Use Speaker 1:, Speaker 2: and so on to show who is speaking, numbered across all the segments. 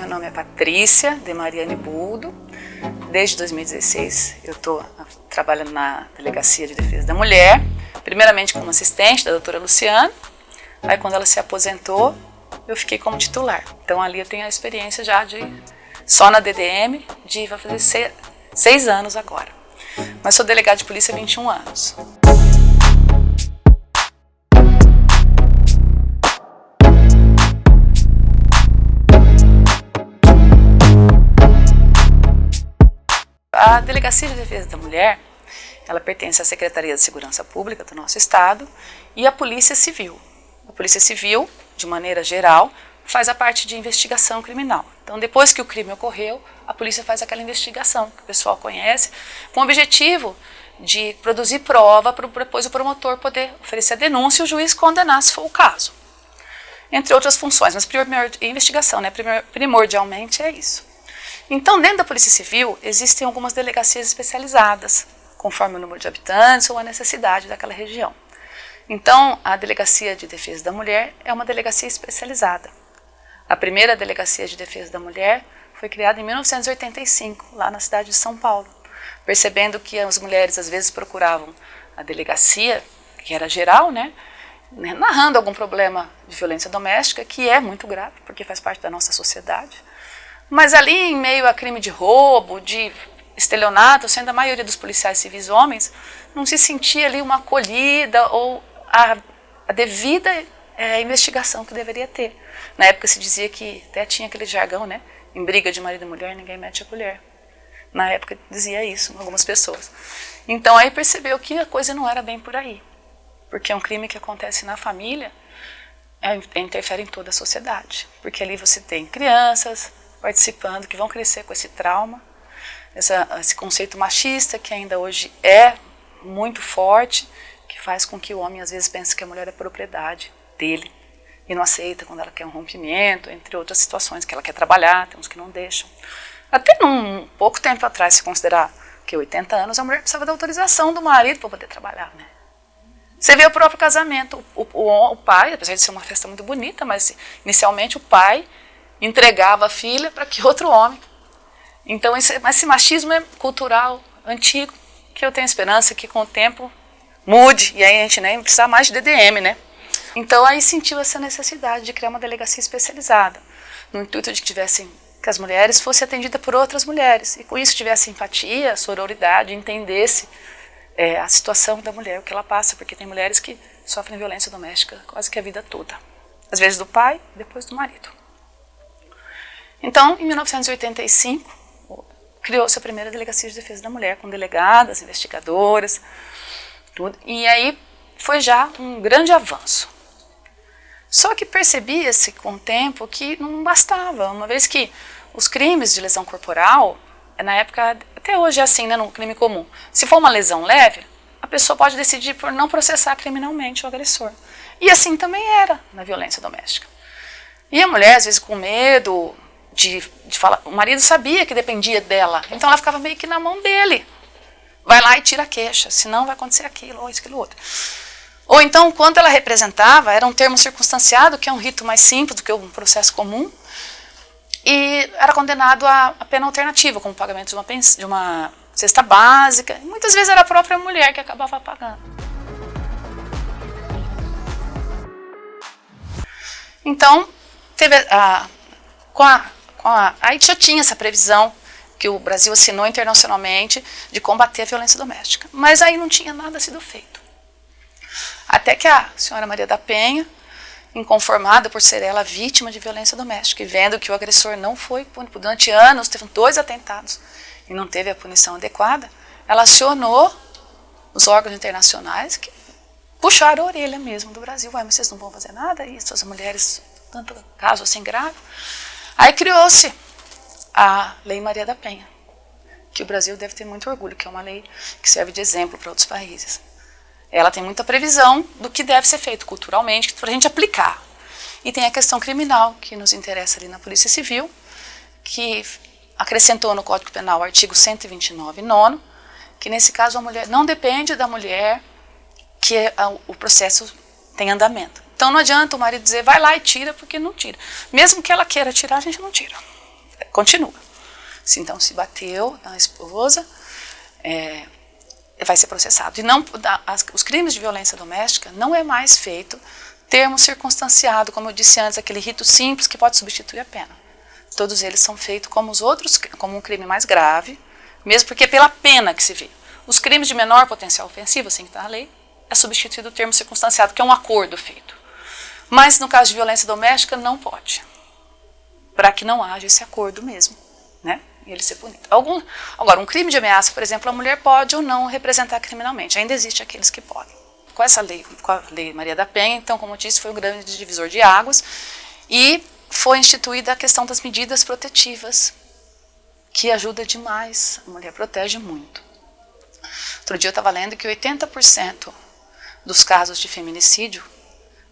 Speaker 1: meu nome é Patrícia de Mariane Buldo. Desde 2016 eu estou trabalhando na Delegacia de Defesa da Mulher, primeiramente como assistente da doutora Luciana. Aí quando ela se aposentou, eu fiquei como titular. Então ali eu tenho a experiência já só na DDM, vai fazer 6 anos agora. Mas sou delegada de polícia há 21 anos. A Delegacia de Defesa da Mulher, ela pertence à Secretaria de Segurança Pública do nosso estado e à Polícia Civil. A Polícia Civil, de maneira geral, faz a parte de investigação criminal. Então, depois que o crime ocorreu, a polícia faz aquela investigação que o pessoal conhece, com o objetivo de produzir prova para depois o promotor poder oferecer a denúncia e o juiz condenar, se for o caso. Entre outras funções, mas investigação, né, primordialmente é isso. Então, dentro da Polícia Civil, existem algumas delegacias especializadas, conforme o número de habitantes ou a necessidade daquela região. Então, a Delegacia de Defesa da Mulher é uma delegacia especializada. A primeira Delegacia de Defesa da Mulher foi criada em 1985, lá na cidade de São Paulo, percebendo que as mulheres às vezes procuravam a delegacia, que era geral, né, narrando algum problema de violência doméstica, que é muito grave, porque faz parte da nossa sociedade. Mas ali, em meio a crime de roubo, de estelionato, sendo a maioria dos policiais civis homens, não se sentia ali uma acolhida ou a devida investigação que deveria ter. Na época se dizia que até tinha aquele jargão, né? Em briga de marido e mulher, ninguém mete a colher. Na época dizia isso, algumas pessoas. Então aí percebeu que a coisa não era bem por aí. Porque é um crime que acontece na família, interfere em toda a sociedade. Porque ali você tem crianças participando, que vão crescer com esse trauma, esse conceito machista que ainda hoje é muito forte, que faz com que o homem às vezes pense que a mulher é propriedade dele e não aceita quando ela quer um rompimento, entre outras situações que ela quer trabalhar, tem uns que não deixam. Até pouco tempo atrás, se considerar que 80 anos, a mulher precisava da autorização do marido para poder trabalhar, né? Você vê o próprio casamento, o pai, apesar de ser uma festa muito bonita, mas inicialmente o pai entregava a filha para que outro homem. Então esse machismo é cultural, antigo, que eu tenho esperança que com o tempo mude, e aí a gente nem precisa mais de DDM, né? Então aí sentiu essa necessidade de criar uma delegacia especializada, no intuito de que as mulheres fossem atendidas por outras mulheres, e com isso tivesse empatia, sororidade, entendesse a situação da mulher, o que ela passa, porque tem mulheres que sofrem violência doméstica quase que a vida toda. Às vezes do pai, depois do marido. Então, em 1985, criou-se a primeira Delegacia de Defesa da Mulher, com delegadas, investigadoras, tudo. E aí foi já um grande avanço. Só que percebia-se com o tempo que não bastava, uma vez que os crimes de lesão corporal, na época, até hoje é assim, né, no crime comum, se for uma lesão leve, a pessoa pode decidir por não processar criminalmente o agressor. E assim também era na violência doméstica. E a mulher, às vezes com medo de falar, o marido sabia que dependia dela, então ela ficava meio que na mão dele. Vai lá e tira a queixa, senão vai acontecer aquilo, ou isso, aquilo, outro. Ou então, quando ela representava, era um termo circunstanciado, que é um rito mais simples do que um processo comum, e era condenado a pena alternativa, como o pagamento de uma cesta básica, e muitas vezes era a própria mulher que acabava pagando. Então, teve aí já tinha essa previsão que o Brasil assinou internacionalmente de combater a violência doméstica. Mas aí não tinha nada sido feito. Até que a senhora Maria da Penha, inconformada por ser ela vítima de violência doméstica e vendo que o agressor não foi punido, durante anos teve 2 atentados e não teve a punição adequada, ela acionou os órgãos internacionais que puxaram a orelha mesmo do Brasil. Ué, mas vocês não vão fazer nada? E essas mulheres, tanto caso assim grave. Aí criou-se a Lei Maria da Penha, que o Brasil deve ter muito orgulho, que é uma lei que serve de exemplo para outros países. Ela tem muita previsão do que deve ser feito culturalmente para a gente aplicar. E tem a questão criminal, que nos interessa ali na Polícia Civil, que acrescentou no Código Penal o artigo 129, 9º, que nesse caso a mulher não depende da mulher que o processo tem andamento. Então não adianta o marido dizer, vai lá e tira, porque não tira. Mesmo que ela queira tirar, a gente não tira. continua. Então, se bateu na esposa, vai ser processado. E não, os crimes de violência doméstica não é mais feito termo circunstanciado, como eu disse antes, aquele rito simples que pode substituir a pena. Todos eles são feitos como os outros, como um crime mais grave, mesmo porque é pela pena que se vê. Os crimes de menor potencial ofensivo, assim que está na lei, é substituído o termo circunstanciado, que é um acordo feito. Mas no caso de violência doméstica, não pode. Para que não haja esse acordo mesmo, né? E ele ser punido. Agora, um crime de ameaça, por exemplo, a mulher pode ou não representar criminalmente. Ainda existe aqueles que podem. Com essa lei, com a Lei Maria da Penha, então, como eu disse, foi um grande divisor de águas e foi instituída a questão das medidas protetivas, que ajuda demais. A mulher protege muito. Outro dia eu estava lendo que 80% dos casos de feminicídio,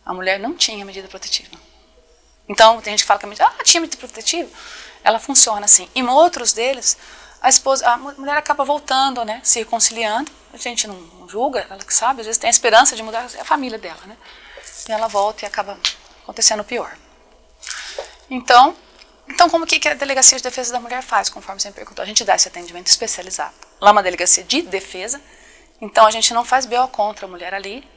Speaker 1: a mulher não tinha medida protetiva. Então, tem gente que fala que a medida, tinha medida protetiva. Ela funciona assim. Em outros deles, a mulher acaba voltando, né, se reconciliando. A gente não julga, ela que sabe, às vezes tem a esperança de mudar a família dela, né? E ela volta e acaba acontecendo o pior. Então como que a Delegacia de Defesa da Mulher faz, conforme você me perguntou? A gente dá esse atendimento especializado. Lá é uma delegacia de defesa, então a gente não faz BO contra a mulher ali.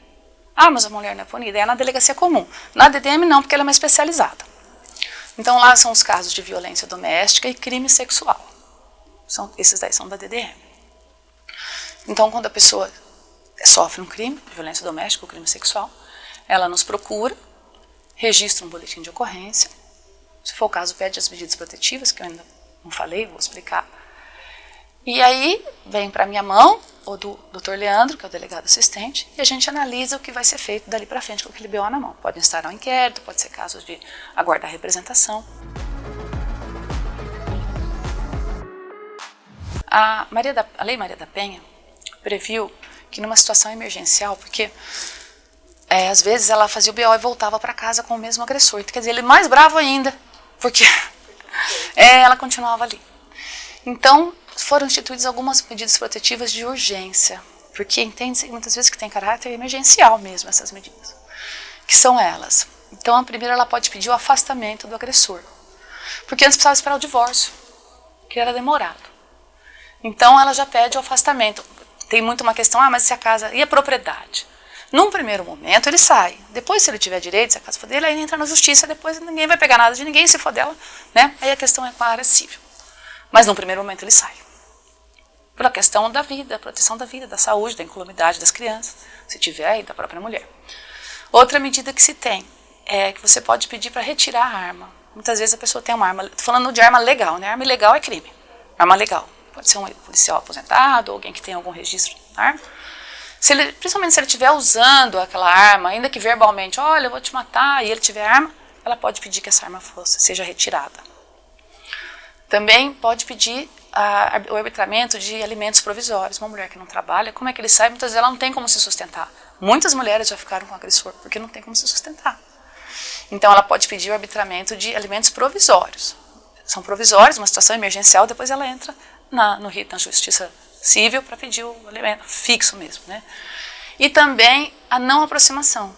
Speaker 1: Mas a mulher não é punida, é na delegacia comum. Na DDM não, porque ela é mais especializada. Então lá são os casos de violência doméstica e crime sexual. Esses daí são da DDM. Então quando a pessoa sofre um crime, violência doméstica ou crime sexual, ela nos procura, registra um boletim de ocorrência. Se for o caso, pede as medidas protetivas, que eu ainda não falei, vou explicar. E aí vem para a minha mão, ou do Dr. Leandro, que é o delegado assistente, e a gente analisa o que vai ser feito dali para frente com aquele BO na mão. Pode instaurar um inquérito, pode ser casos de aguardar representação. A Lei Maria da Penha previu que numa situação emergencial, porque às vezes ela fazia o BO e voltava para casa com o mesmo agressor. Quer dizer, ele é mais bravo ainda, porque ela continuava ali. Então, foram instituídas algumas medidas protetivas de urgência, porque entende-se muitas vezes que tem caráter emergencial mesmo essas medidas, que são elas. Então, a primeira, ela pode pedir o afastamento do agressor, porque antes precisava esperar o divórcio, que era demorado. Então, ela já pede o afastamento. Tem muito uma questão, mas se a casa e a propriedade? Num primeiro momento ele sai, depois se ele tiver direito, se a casa for dele, aí ele entra na justiça, depois ninguém vai pegar nada de ninguém, se for dela, né? Aí a questão é com a área civil. Mas num primeiro momento ele sai. Pela questão da vida, proteção da vida, da saúde, da incolumidade das crianças, se tiver, e da própria mulher. Outra medida que se tem é que você pode pedir para retirar a arma. Muitas vezes a pessoa tem uma arma, estou falando de arma legal, né? Arma ilegal é crime. Arma legal. Pode ser um policial aposentado, alguém que tem algum registro de arma. Principalmente se ele estiver usando aquela arma, ainda que verbalmente, olha, eu vou te matar, e ele tiver arma, ela pode pedir que essa arma seja retirada. Também pode pedir o arbitramento de alimentos provisórios. Uma mulher que não trabalha, como é que ele sai? Muitas vezes ela não tem como se sustentar. Muitas mulheres já ficaram com o agressor porque não tem como se sustentar. Então ela pode pedir o arbitramento de alimentos provisórios. São provisórios, uma situação emergencial, depois ela entra no rito, na justiça civil, para pedir o alimento fixo mesmo, né? E também a não aproximação,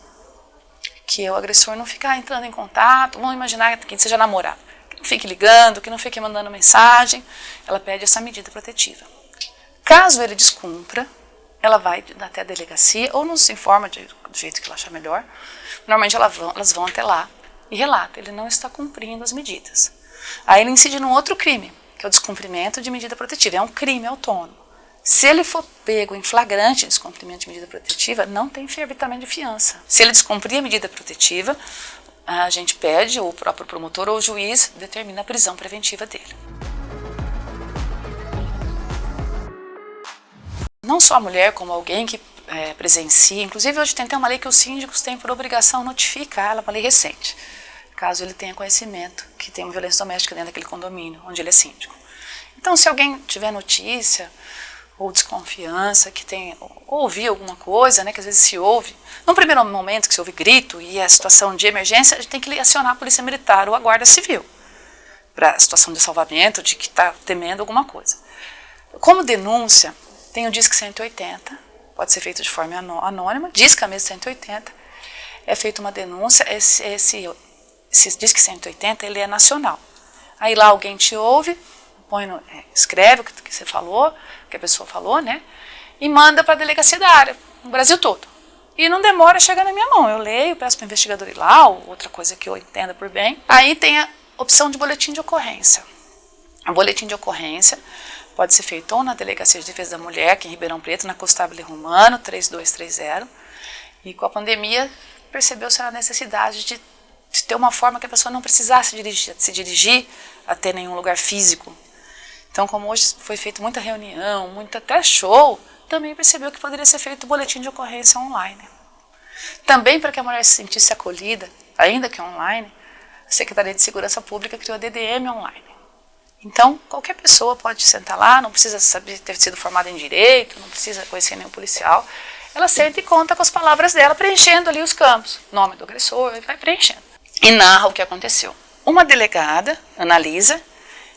Speaker 1: que é o agressor não ficar entrando em contato, vamos imaginar que seja namorado, que não fique ligando, que não fique mandando mensagem, ela pede essa medida protetiva. Caso ele descumpra, ela vai até a delegacia, ou nos informa do jeito que ela achar melhor, normalmente elas vão até lá e relatam, ele não está cumprindo as medidas. Aí ele incide num outro crime, que é o descumprimento de medida protetiva, é um crime autônomo. Se ele for pego em flagrante de descumprimento de medida protetiva, não tem arbitramento de fiança. Se ele descumprir a medida protetiva, a gente pede, ou o próprio promotor ou o juiz determina a prisão preventiva dele. Não só a mulher, como alguém que presencia, inclusive hoje tem até uma lei que os síndicos têm por obrigação notificar, ela é uma lei recente, caso ele tenha conhecimento que tem uma violência doméstica dentro daquele condomínio onde ele é síndico. Então, se alguém tiver notícia ou desconfiança, ou ouvir alguma coisa, né, que às vezes se ouve, num primeiro momento que se ouve grito e é situação de emergência, a gente tem que acionar a polícia militar ou a guarda civil para a situação de salvamento, de que está temendo alguma coisa. Como denúncia, tem o Disque 180, pode ser feito de forma anônima, Disque mesmo 180, é feita uma denúncia, esse Disque 180 ele é nacional, Aí lá alguém te ouve, escreve o que você falou, o que a pessoa falou, né? E manda para a delegacia da área, no Brasil todo. E não demora a chegar na minha mão. Eu leio, peço para o investigador ir lá, ou outra coisa que eu entenda por bem. Aí tem a opção de boletim de ocorrência. O boletim de ocorrência pode ser feito ou na Delegacia de Defesa da Mulher, aqui em Ribeirão Preto, na Constável Romano, 3230. E com a pandemia, percebeu-se a necessidade de ter uma forma que a pessoa não precisasse se dirigir até nenhum lugar físico. Então, como hoje foi feita muita reunião, até show, também percebeu que poderia ser feito o boletim de ocorrência online. Também para que a mulher se sentisse acolhida, ainda que online, a Secretaria de Segurança Pública criou a DDM online. Então, qualquer pessoa pode sentar lá, não precisa saber ter sido formada em direito, não precisa conhecer nenhum policial. Ela senta e conta com as palavras dela, preenchendo ali os campos. Nome do agressor, e vai preenchendo. E narra o que aconteceu. Uma delegada analisa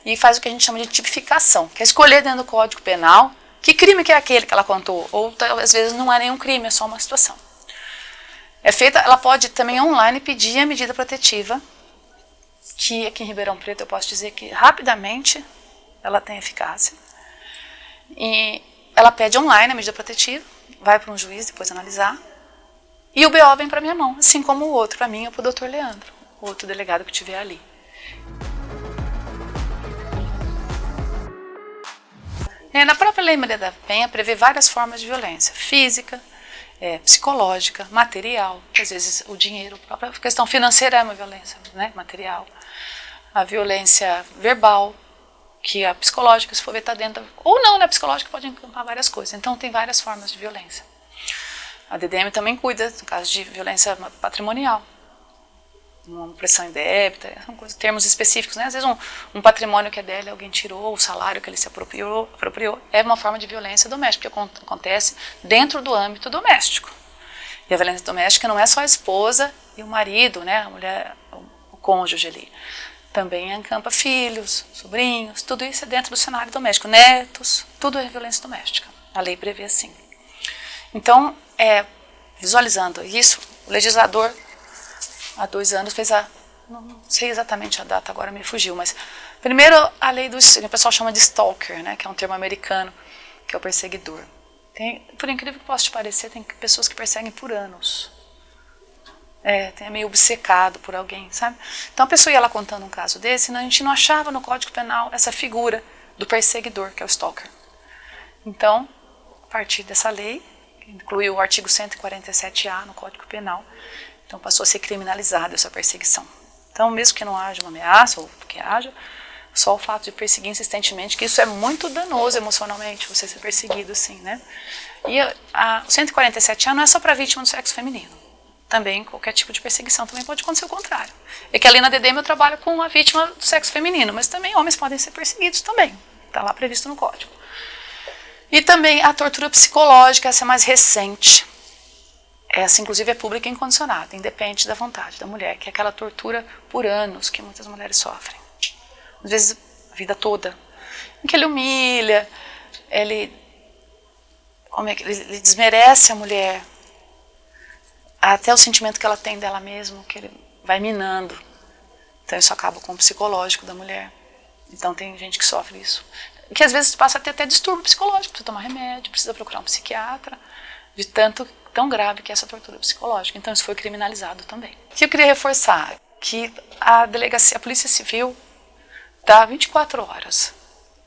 Speaker 1: e faz o que a gente chama de tipificação, que é escolher dentro do Código Penal que crime que é aquele que ela contou, ou às vezes não é nenhum crime, é só uma situação. É feita, ela pode também online pedir a medida protetiva, que aqui em Ribeirão Preto eu posso dizer que rapidamente ela tem eficácia. E ela pede online a medida protetiva, vai para um juiz depois analisar, e o BO vem para minha mão, assim como o outro para mim ou para o Dr. Leandro, o outro delegado que estiver ali. Na própria Lei Maria da Penha prevê várias formas de violência, física, psicológica, material, que às vezes o dinheiro, a própria questão financeira é uma violência, né, material, a violência verbal, que a psicológica, se for ver, está dentro, ou não, né, a psicológica pode encampar várias coisas, então tem várias formas de violência. A DDM também cuida, no caso de violência patrimonial, uma pressão indébita, são coisas, termos específicos, né? Às vezes um patrimônio que é dele, alguém tirou, o salário que ele se apropriou, é uma forma de violência doméstica, porque acontece dentro do âmbito doméstico. E a violência doméstica não é só a esposa e o marido, né? A mulher, o cônjuge ali. Também encampa filhos, sobrinhos, tudo isso é dentro do cenário doméstico, netos, tudo é violência doméstica. A lei prevê assim. Então, visualizando isso, o legislador há 2 anos fez não sei exatamente a data, agora me fugiu, mas primeiro a lei que o pessoal chama de stalker, né, que é um termo americano, que é o perseguidor. Por incrível que possa te parecer, tem pessoas que perseguem por anos. É meio obcecado por alguém, sabe? Então a pessoa ia lá contando um caso desse, e a gente não achava no Código Penal essa figura do perseguidor, que é o stalker. Então, a partir dessa lei, que incluiu o artigo 147A no Código Penal, então passou a ser criminalizada essa perseguição. Então, mesmo que não haja uma ameaça, ou que haja, só o fato de perseguir insistentemente, que isso é muito danoso emocionalmente, você ser perseguido assim, né? E o 147A não é só para vítima do sexo feminino. Também qualquer tipo de perseguição também pode acontecer o contrário. É que ali na DDM eu trabalho com a vítima do sexo feminino, mas também homens podem ser perseguidos também. Está lá previsto no código. E também a tortura psicológica, essa é mais recente. Essa, inclusive, é pública e incondicionada, independente da vontade da mulher, que é aquela tortura por anos que muitas mulheres sofrem. Às vezes, a vida toda. Em que ele humilha, ele desmerece a mulher, até o sentimento que ela tem dela mesma, que ele vai minando. Então, isso acaba com o psicológico da mulher. Então, tem gente que sofre isso. Que às vezes passa a ter até distúrbio psicológico, precisa tomar remédio, precisa procurar um psiquiatra, de tão grave que é essa tortura psicológica. Então isso foi criminalizado também. O que eu queria reforçar, que a Polícia Civil dá 24 horas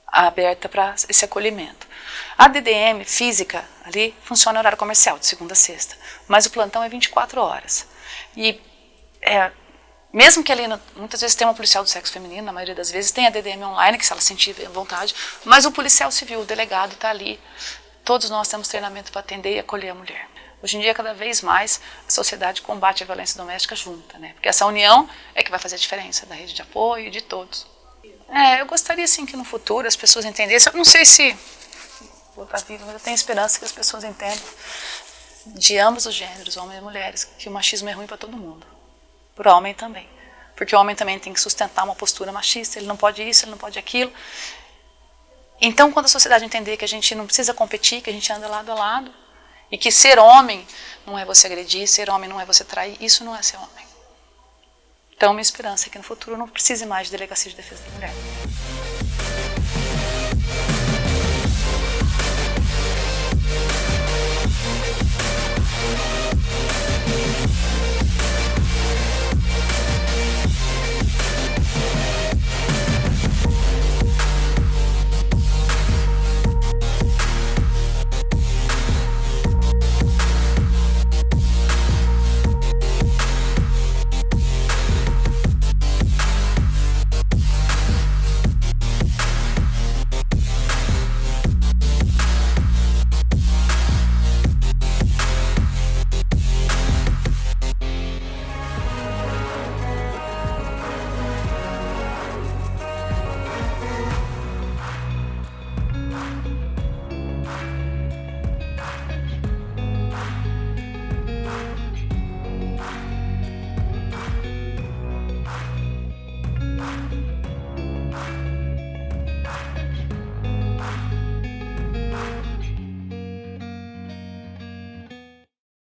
Speaker 1: aberta para esse acolhimento. A DDM física ali funciona no horário comercial, de segunda a sexta, mas o plantão é 24 horas. E mesmo que ali, muitas vezes tem uma policial do sexo feminino, na maioria das vezes tem a DDM online, que se ela sentir vontade, mas o policial civil, o delegado está ali. Todos nós temos treinamento para atender e acolher a mulher. Hoje em dia, cada vez mais, a sociedade combate a violência doméstica junta, né? Porque essa união é que vai fazer a diferença, da rede de apoio e de todos. Eu gostaria, sim, que no futuro as pessoas entendessem, eu não sei se vou estar viva, mas eu tenho esperança que as pessoas entendam, de ambos os gêneros, homens e mulheres, que o machismo é ruim para todo mundo. Para o homem também. Porque o homem também tem que sustentar uma postura machista, ele não pode isso, ele não pode aquilo. Então, quando a sociedade entender que a gente não precisa competir, que a gente anda lado a lado, e que ser homem não é você agredir, ser homem não é você trair, isso não é ser homem. Então, minha esperança é que no futuro não precise mais de Delegacia de Defesa da Mulher.